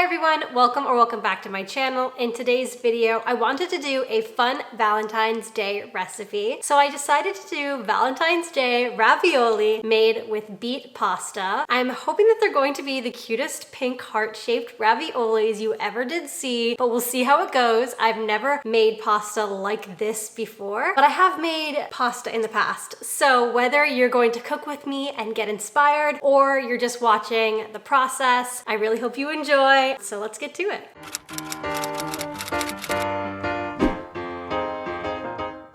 everyone, welcome back to my channel. In today's video, I wanted to do a fun Valentine's Day recipe. So I decided to do Valentine's Day ravioli made with beet pasta. I'm hoping that they're going to be the cutest pink heart-shaped raviolis you ever did see, but we'll see how it goes. I've never made pasta like this before, but I have made pasta in the past. So whether you're going to cook with me and get inspired, or you're just watching the process, I really hope you enjoy. So let's get to it.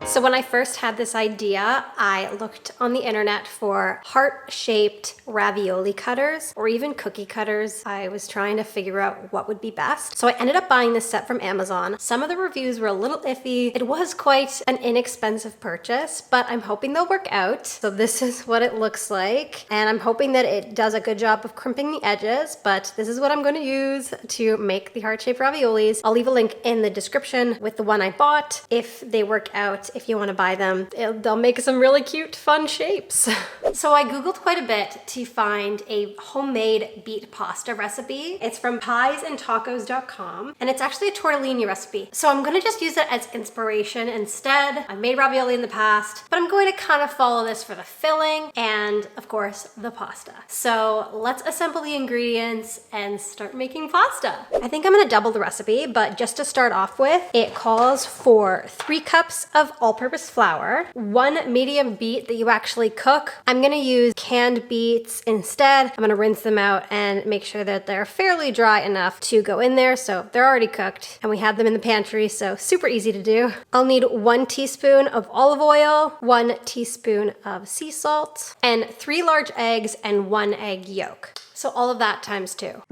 So when I first had this idea, I looked on the internet for heart-shaped ravioli cutters or even cookie cutters. I was trying to figure out what would be best. So I ended up buying this set from Amazon. Some of the reviews were a little iffy. It was quite an inexpensive purchase, but I'm hoping they'll work out. So this is what it looks like. And I'm hoping that it does a good job of crimping the edges, but this is what I'm going to use to make the heart-shaped raviolis. I'll leave a link in the description with the one I bought. If they work out, if you want to buy them, they'll make some really cute, fun shapes. So I Googled quite a bit to find a homemade beet pasta recipe. It's from piesandtacos.com, and it's actually a tortellini recipe. So I'm gonna just use it as inspiration instead. I've made ravioli in the past, but I'm going to kind of follow this for the filling and, of course, the pasta. So let's assemble the ingredients and start making pasta. I think I'm gonna double the recipe, but just to start off with, it calls for 3 cups of all-purpose flour, 1 medium beet that you actually cook. I'm gonna use canned beets instead. I'm gonna rinse them out and make sure that they're fairly dry enough to go in there. So they're already cooked and we have them in the pantry, so super easy to do. I'll need 1 teaspoon of olive oil, 1 teaspoon of sea salt, and 3 large eggs and 1 egg yolk. So all of that times 2.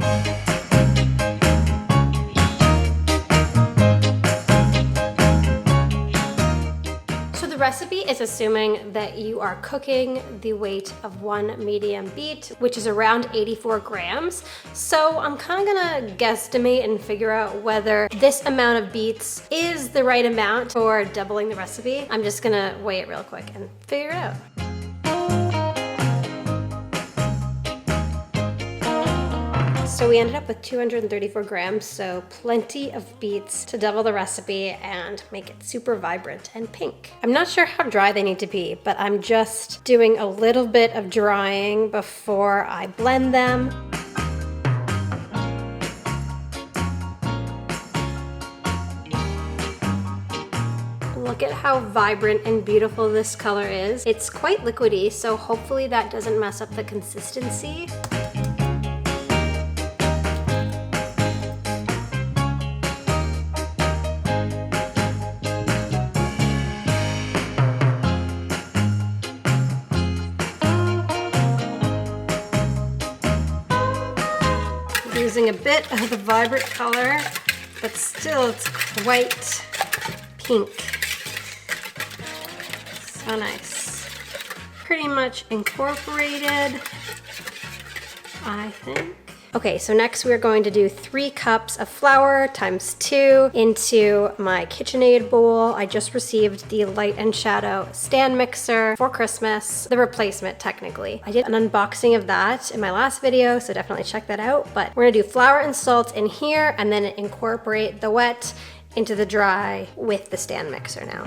The recipe is assuming that you are cooking the weight of 1 medium beet, which is around 84 grams. So I'm kind of gonna guesstimate and figure out whether this amount of beets is the right amount for doubling the recipe. I'm just gonna weigh it real quick and figure it out. So we ended up with 234 grams, so plenty of beets to double the recipe and make it super vibrant and pink. I'm not sure how dry they need to be, but I'm just doing a little bit of drying before I blend them. Look at how vibrant and beautiful this color is. It's quite liquidy, so hopefully that doesn't mess up the consistency. Using a bit of the vibrant color, but still it's quite pink. So nice. Pretty much incorporated, I think. Okay, so next we're going to do 3 cups of flour times 2 into my KitchenAid bowl. I just received the Light and Shadow stand mixer for Christmas, the replacement technically. I did an unboxing of that in my last video, so definitely check that out. But we're gonna do flour and salt in here and then incorporate the wet into the dry with the stand mixer now.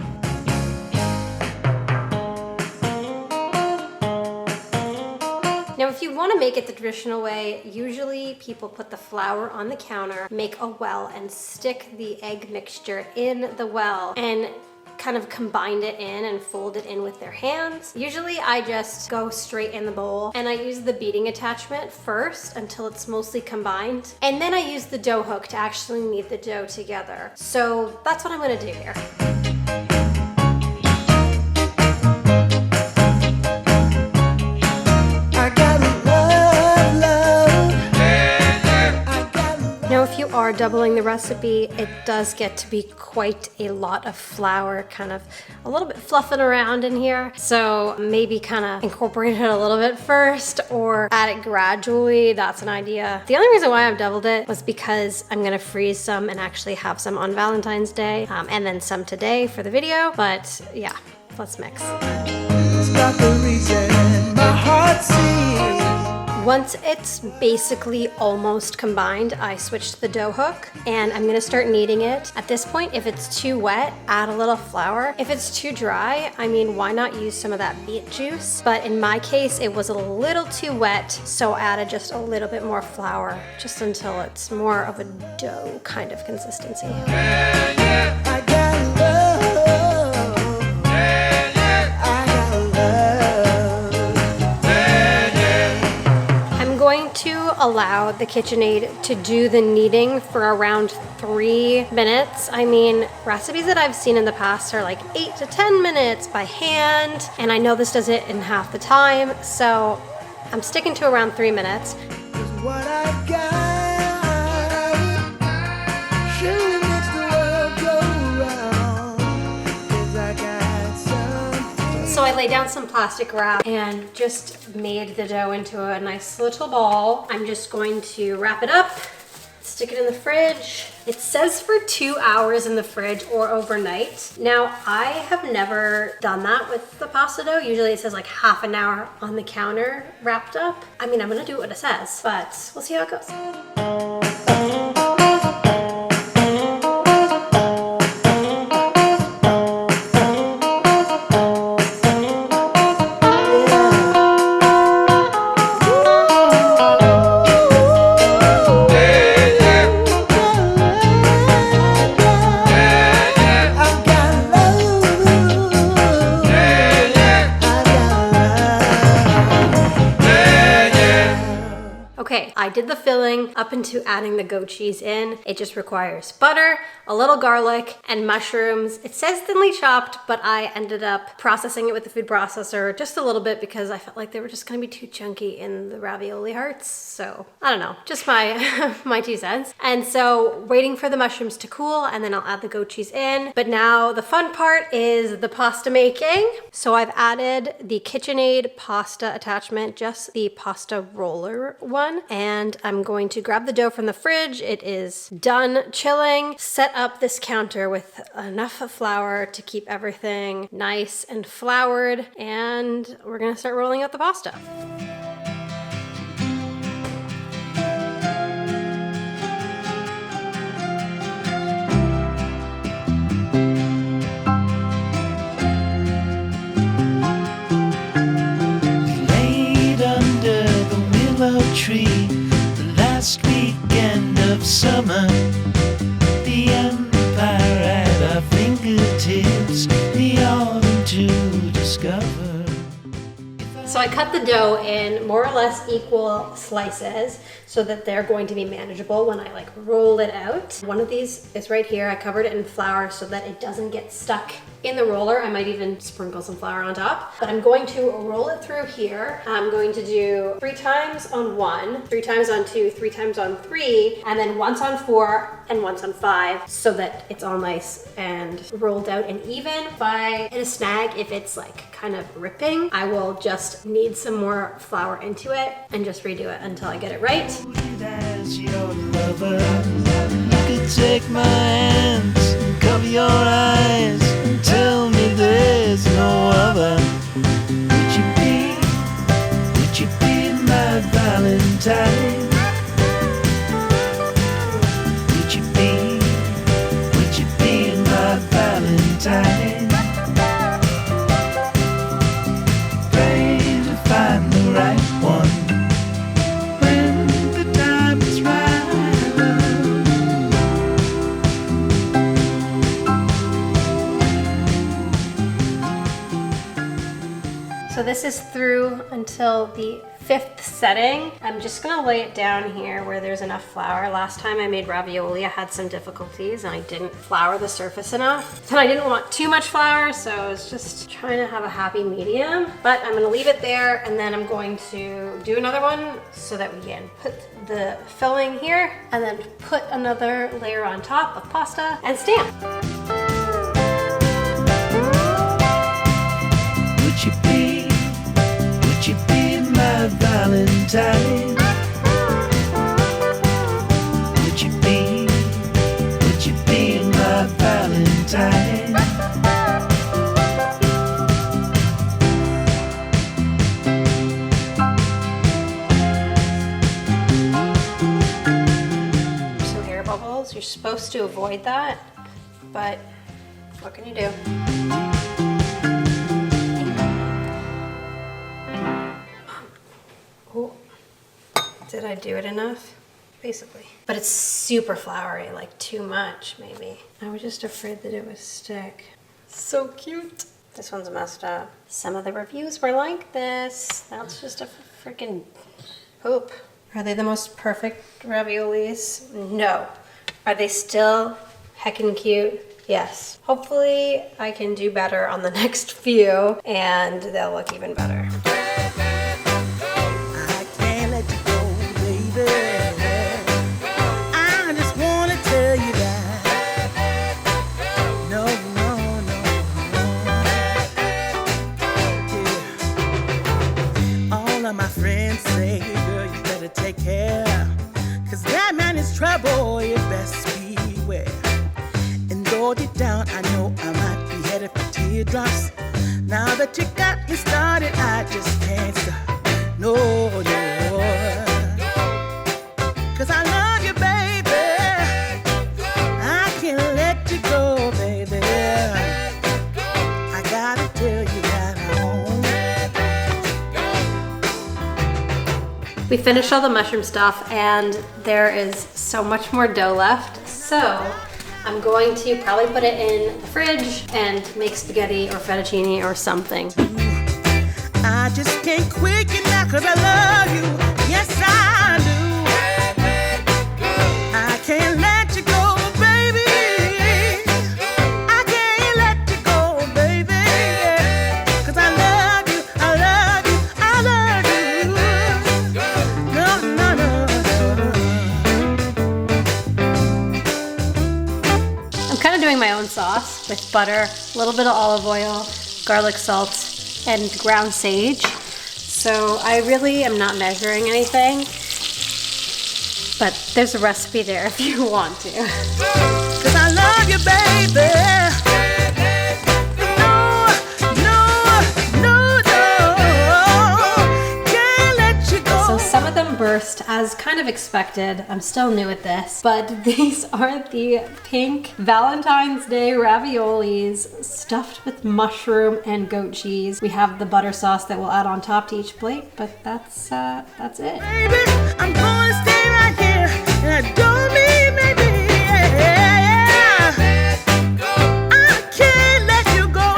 Now, if you want to make it the traditional way, usually people put the flour on the counter, make a well, and stick the egg mixture in the well and kind of combine it in and fold it in with their hands. Usually I just go straight in the bowl and I use the beating attachment first until it's mostly combined. And then I use the dough hook to actually knead the dough together. So that's what I'm gonna do here. Now, if you are doubling the recipe, it does get to be quite a lot of flour, kind of a little bit fluffing around in here. So maybe kind of incorporate it a little bit first or add it gradually. That's an idea. The only reason why I've doubled it was because I'm gonna freeze some and actually have some on Valentine's Day and then some today for the video. But yeah, let's mix. It's not the reason my heart sings. Once it's basically almost combined, I switch to the dough hook and I'm gonna start kneading it. At this point, if it's too wet, add a little flour. If it's too dry, I mean, why not use some of that beet juice? But in my case, it was a little too wet, so I added just a little bit more flour, just until it's more of a dough kind of consistency. Allow the KitchenAid to do the kneading for around 3 minutes. I mean, recipes that I've seen in the past are like 8 to 10 minutes by hand, and I know this does it in half the time, so I'm sticking to around 3 minutes. So I laid down some plastic wrap and just made the dough into a nice little ball. I'm just going to wrap it up, stick it in the fridge. It says for 2 hours in the fridge or overnight. Now, I have never done that with the pasta dough. Usually it says like half an hour on the counter wrapped up. I mean, I'm gonna do what it says, but we'll see how it goes. Okay, I did the filling up into adding the goat cheese in. It just requires butter, a little garlic, and mushrooms. It says thinly chopped, but I ended up processing it with the food processor just a little bit because I felt like they were just gonna be too chunky in the ravioli hearts. So, I don't know, just my, my 2 cents. And so, waiting for the mushrooms to cool, and then I'll add the goat cheese in. But now the fun part is the pasta making. So I've added the KitchenAid pasta attachment, just the pasta roller one. And I'm going to grab the dough from the fridge. It is done chilling. Set up this counter with enough flour to keep everything nice and floured. And we're gonna start rolling out the pasta. Tree, the last weekend of summer, the empire at our fingertips, the autumn to discover. So I cut the dough in more or less equal slices so that they're going to be manageable when I like roll it out. One of these is right here. I covered it in flour so that it doesn't get stuck in the roller. I might even sprinkle some flour on top, but I'm going to roll it through here. I'm going to do 3 times on 1, 3 times on 2, 3 times on 3, and then once on 4 and once on 5 so that it's all nice and rolled out and even. If I hit a snag, if it's like kind of ripping, I will just knead some more flour into it and just redo it until I get it right. As your lover, you could take my hands and cover your eyes and tell me there's no other. Would you be my Valentine? Would you be my Valentine? Pray to find the right one. So this is through until the 5th setting. I'm just gonna lay it down here where there's enough flour. Last time I made ravioli, I had some difficulties and I didn't flour the surface enough. And I didn't want too much flour, so I was just trying to have a happy medium. But I'm gonna leave it there and then I'm going to do another one so that we can put the filling here and then put another layer on top of pasta and stamp. Would you be my Valentine? Would you be my Valentine? bubbles. You're supposed to avoid that, but what can you do? Oh, did I do it enough? Basically. But it's super floury, like too much maybe. I was just afraid that it would stick. So cute. This one's messed up. Some of the reviews were like this. That's just a freaking poop. Are they the most perfect raviolis? No. Are they still heckin' cute? Yes. Hopefully I can do better on the next few and they'll look even better. I can't let you go, baby. I just wanna tell you that. No, no, no, no. Yeah. All of my friends say, girl, you better take care. 'Cause that man is trouble, you best beware. And though deep down, I know I might be headed for teardrops. Now that you got me started, I just can't stop. No, no. 'Cause I love you, baby. I can't let you go, baby. I gotta tell you that I won't. We finished all the mushroom stuff and there is so much more dough left. So I'm going to probably put it in the fridge and make spaghetti or fettuccine or something. I just can't quit you now 'cause I love you. Yes, I do. I can't let you go, baby. I can't let you go, baby. 'Cause I love you, I love you, I love you. No, no, no, no. I'm kind of doing my own sauce with butter, a little bit of olive oil, garlic salt, and ground sage. So I really am not measuring anything, but there's a recipe there if you want to. 'Cause I love you, baby. No, no, no, no. Can't let you go. So some of them burst as kind of expected. I'm still new at this, but these are the pink Valentine's Day raviolis stuffed with mushroom and goat cheese. We have the butter sauce that we'll add on top to each plate, but that's it. Baby, I'm gonna stay right here. And I don't mean maybe. Yeah. I can't let you go.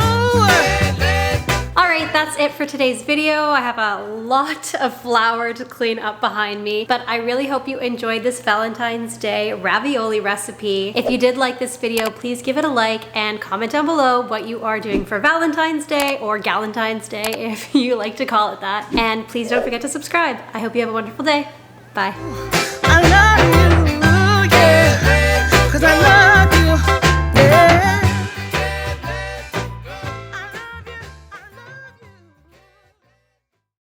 All right, that's it for today's video. I have a lot of flour to clean up behind me, but I really hope you enjoyed this Valentine's Day ravioli recipe. If you did like this video, please give it a like and comment down below what you are doing for Valentine's Day or Galentine's Day, if you like to call it that. And please don't forget to subscribe. I hope you have a wonderful day. Bye. I love you, yeah. 'Cause I love